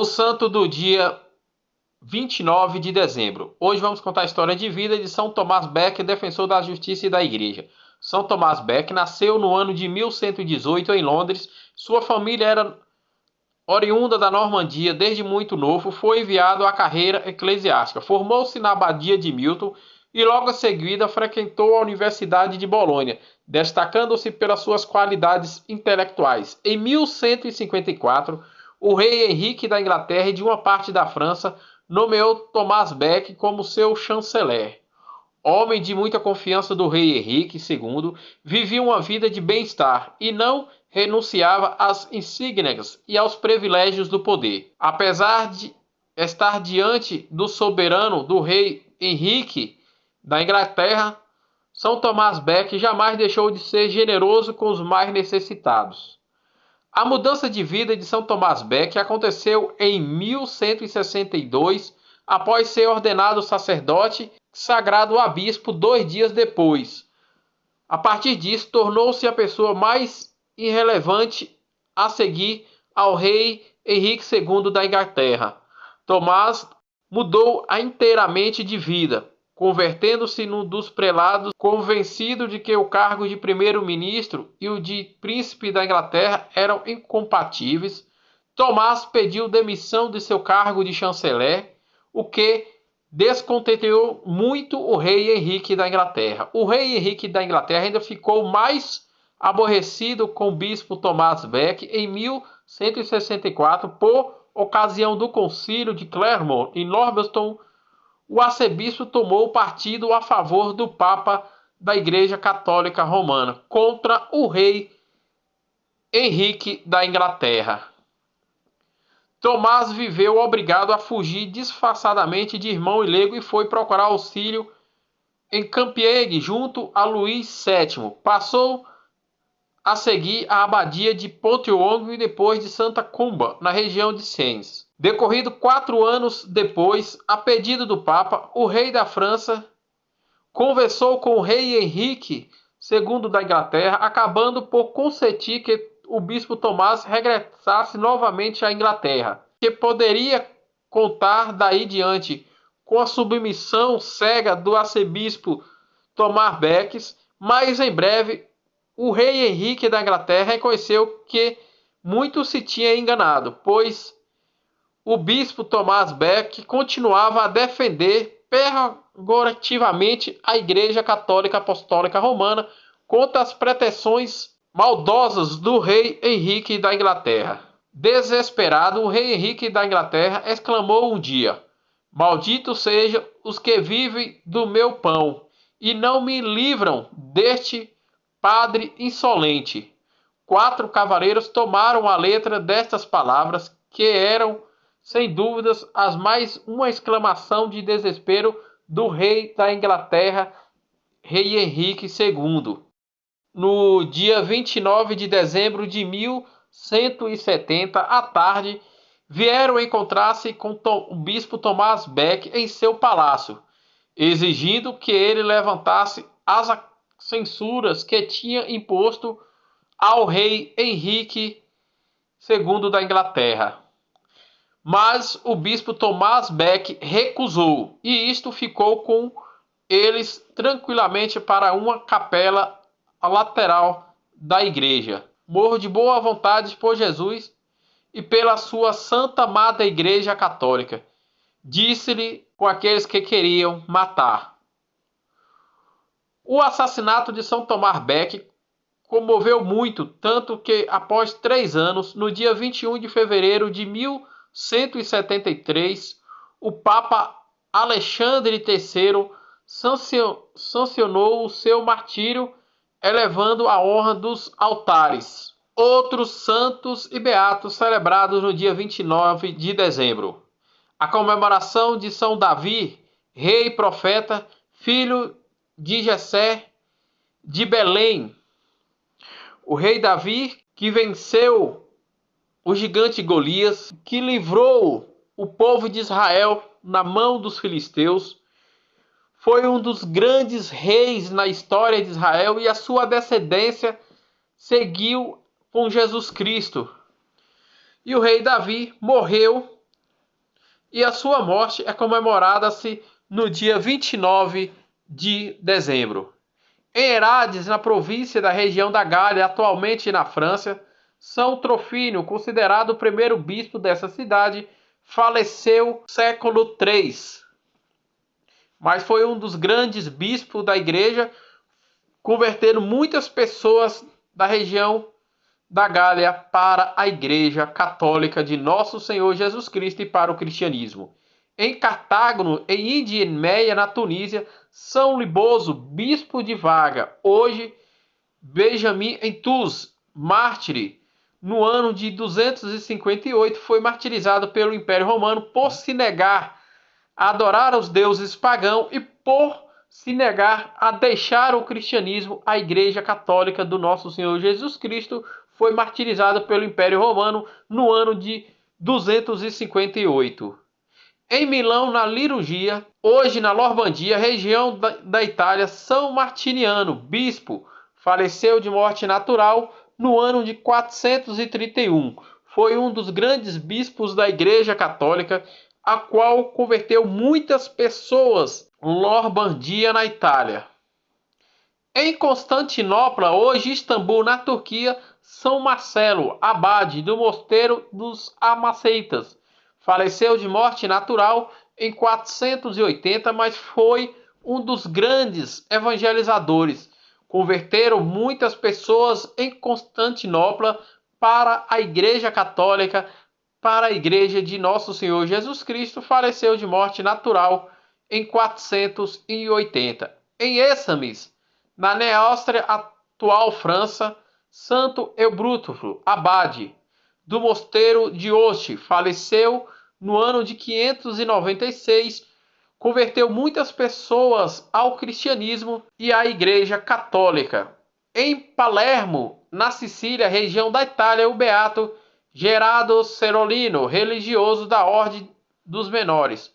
O santo do dia 29 de dezembro. Hoje vamos contar a história de vida de São Tomás Becket, defensor da justiça e da igreja. São Tomás Becket nasceu no ano de 1118 em Londres. Sua família era oriunda da Normandia. Desde muito novo foi enviado à carreira eclesiástica. Formou-se na abadia de Milton e logo em seguida frequentou a Universidade de Bolonha, destacando-se pelas suas qualidades intelectuais. Em 1154, o rei Henrique da Inglaterra e de uma parte da França nomeou Tomás Becket como seu chanceler. Homem de muita confiança do rei Henrique II, vivia uma vida de bem-estar e não renunciava às insígnias e aos privilégios do poder. Apesar de estar diante do soberano do rei Henrique da Inglaterra, São Tomás Becket jamais deixou de ser generoso com os mais necessitados. A mudança de vida de São Tomás Becket aconteceu em 1162, após ser ordenado sacerdote sagrado a bispo 2 dias depois. A partir disso, tornou-se a pessoa mais irrelevante a seguir ao rei Henrique II da Inglaterra. Tomás mudou inteiramente de vida, convertendo-se num dos prelados, convencido de que o cargo de primeiro-ministro e o de príncipe da Inglaterra eram incompatíveis. Tomás pediu demissão de seu cargo de chanceler, o que descontentou muito o rei Henrique da Inglaterra. O rei Henrique da Inglaterra ainda ficou mais aborrecido com o bispo Tomás Becket em 1164, por ocasião do concílio de Clermont em Northampton. O arcebispo tomou partido a favor do Papa da Igreja Católica Romana contra o rei Henrique da Inglaterra. Tomás viveu obrigado a fugir disfarçadamente de irmão Ilego e foi procurar auxílio em Compiègne, junto a Luís VII. Passou a seguir a abadia de Ponteongo e depois de Santa Comba, na região de Sens. Decorrido 4 anos depois, a pedido do Papa, o rei da França conversou com o rei Henrique II da Inglaterra, acabando por consentir que o bispo Tomás regressasse novamente à Inglaterra, que poderia contar daí diante com a submissão cega do arcebispo Tomás Becket. Mas em breve o rei Henrique da Inglaterra reconheceu que muito se tinha enganado, pois o bispo Tomás Becket continuava a defender pejorativamente a Igreja Católica Apostólica Romana contra as pretensões maldosas do rei Henrique da Inglaterra. Desesperado, o rei Henrique da Inglaterra exclamou um dia: "Malditos sejam os que vivem do meu pão e não me livram deste padre insolente." 4 cavaleiros tomaram a letra destas palavras, que eram, sem dúvidas, as mais uma exclamação de desespero do rei da Inglaterra, rei Henrique II. No dia 29 de dezembro de 1170, à tarde, vieram encontrar-se com o bispo Tomás Becket em seu palácio, exigindo que ele levantasse as censuras que tinha imposto ao rei Henrique II da Inglaterra. Mas o bispo Tomás Becket recusou, e isto ficou com eles tranquilamente para uma capela lateral da igreja. Morro de boa vontade por Jesus e pela sua santa amada Igreja Católica, disse-lhe com aqueles que queriam matar. O assassinato de São Tomás Becket comoveu muito, tanto que após 3 anos, no dia 21 de fevereiro de 1173, o Papa Alexandre III sancionou o seu martírio, elevando a honra dos altares. Outros santos e beatos celebrados no dia 29 de dezembro. A comemoração de São Davi, rei e profeta, filho de Jessé de Belém. O rei Davi, que venceu o gigante Golias, que livrou o povo de Israel na mão dos filisteus, foi um dos grandes reis na história de Israel e a sua descendência seguiu com Jesus Cristo. E o rei Davi morreu e a sua morte é comemorada-se no dia 29 de dezembro. Em Herádes, na província da região da Gália, atualmente na França, São Trofínio, considerado o primeiro bispo dessa cidade, faleceu no século III, mas foi um dos grandes bispos da igreja, convertendo muitas pessoas da região da Gália para a Igreja Católica de Nosso Senhor Jesus Cristo e para o cristianismo. Em Cartago, em Idiemeia, na Tunísia, São Liboso, bispo de Vaga, hoje Benjamin Entus, mártir, no ano de 258, foi martirizado pelo Império Romano por se negar a adorar os deuses pagãos e por se negar a deixar o cristianismo. A Igreja Católica do Nosso Senhor Jesus Cristo foi martirizada pelo Império Romano no ano de 258. Em Milão, na liturgia, hoje na Normandia, região da Itália, São Martiniano, bispo, faleceu de morte natural no ano de 431. Foi um dos grandes bispos da Igreja Católica, a qual converteu muitas pessoas em Normandia, na Itália. Em Constantinopla, hoje Istambul, na Turquia, São Marcelo, abade do mosteiro dos Amaceitas, faleceu de morte natural em 480, mas foi um dos grandes evangelizadores. Converteram muitas pessoas em Constantinopla para a Igreja Católica, para a Igreja de Nosso Senhor Jesus Cristo. Faleceu de morte natural em 480. Em Essamis, na Neóstria, atual França, Santo Eubrútulo, abade do mosteiro de Hoste, faleceu no ano de 596, converteu muitas pessoas ao cristianismo e à Igreja Católica. Em Palermo, na Sicília, região da Itália, o beato Gerardo Serolino, religioso da Ordem dos Menores,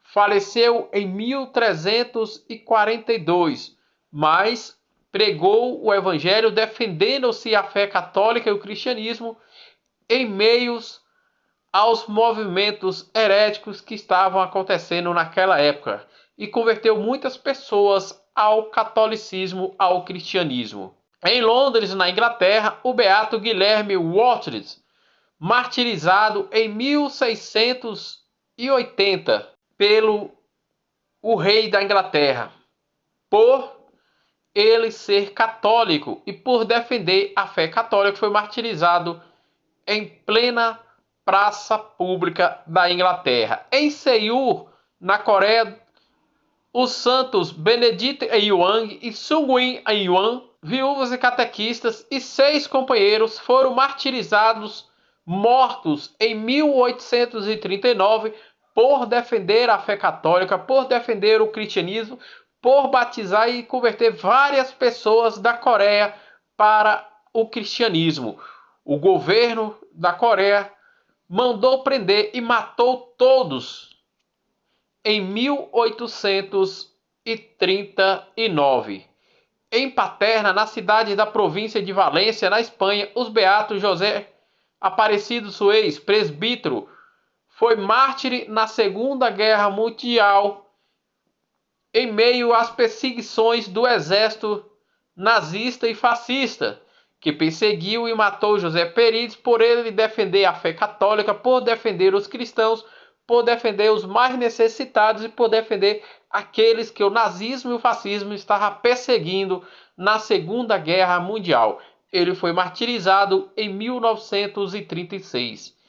faleceu em 1342, mas pregou o evangelho defendendo-se a fé católica e o cristianismo em meios aos movimentos heréticos que estavam acontecendo naquela época e converteu muitas pessoas ao catolicismo, ao cristianismo. Em Londres, na Inglaterra, o beato Guilherme Wattles, martirizado em 1680 pelo o rei da Inglaterra, por ele ser católico e por defender a fé católica, foi martirizado em plena praça pública da Inglaterra. Em Seul, na Coreia, os santos Benedict Yuang e Sungwin Yuan, viúvas e catequistas, e 6 companheiros foram martirizados, mortos em 1839, por defender a fé católica, por defender o cristianismo, por batizar e converter várias pessoas da Coreia para o cristianismo. O governo da Coreia mandou prender e matou todos em 1839. Em Paterna, na cidade da província de Valência, na Espanha, os beatos José Aparecido Suez, presbítero, foi mártir na Segunda Guerra Mundial em meio às perseguições do exército nazista e fascista, que perseguiu e matou José Pérez por ele defender a fé católica, por defender os cristãos, por defender os mais necessitados e por defender aqueles que o nazismo e o fascismo estavam perseguindo na Segunda Guerra Mundial. Ele foi martirizado em 1936.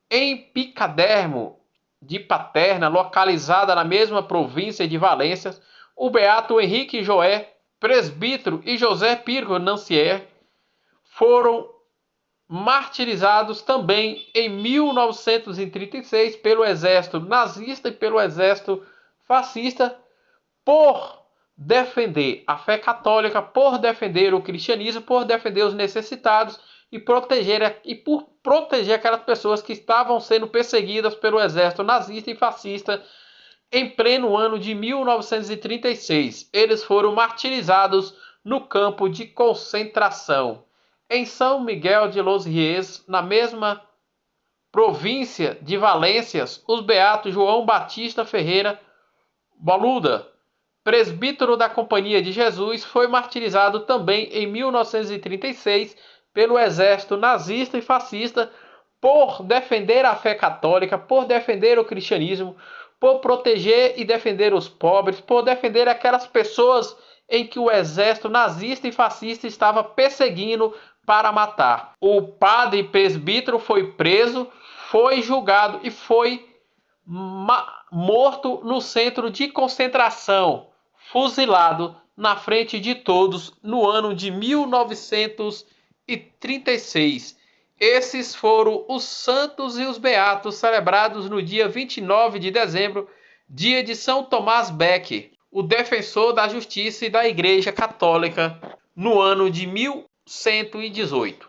Em Picadermo de Paterna, localizada na mesma província de Valência, o beato Henrique Joé, presbítero, e José Pirgo Nancier foram martirizados também em 1936 pelo exército nazista e pelo exército fascista por defender a fé católica, por defender o cristianismo, por defender os necessitados e por proteger aquelas pessoas que estavam sendo perseguidas pelo exército nazista e fascista em pleno ano de 1936. Eles foram martirizados no campo de concentração. Em São Miguel de los Riez, na mesma província de Valências, os beatos João Batista Ferreira Boluda, presbítero da Companhia de Jesus, foi martirizado também em 1936 pelo exército nazista e fascista por defender a fé católica, por defender o cristianismo, por proteger e defender os pobres, por defender aquelas pessoas em que o exército nazista e fascista estava perseguindo para matar. O padre presbítero foi preso, foi julgado e foi morto no centro de concentração, fuzilado na frente de todos no ano de 1936. Esses foram os santos e os beatos celebrados no dia 29 de dezembro, dia de São Tomás Becket, o defensor da justiça e da Igreja Católica, no ano de 1118.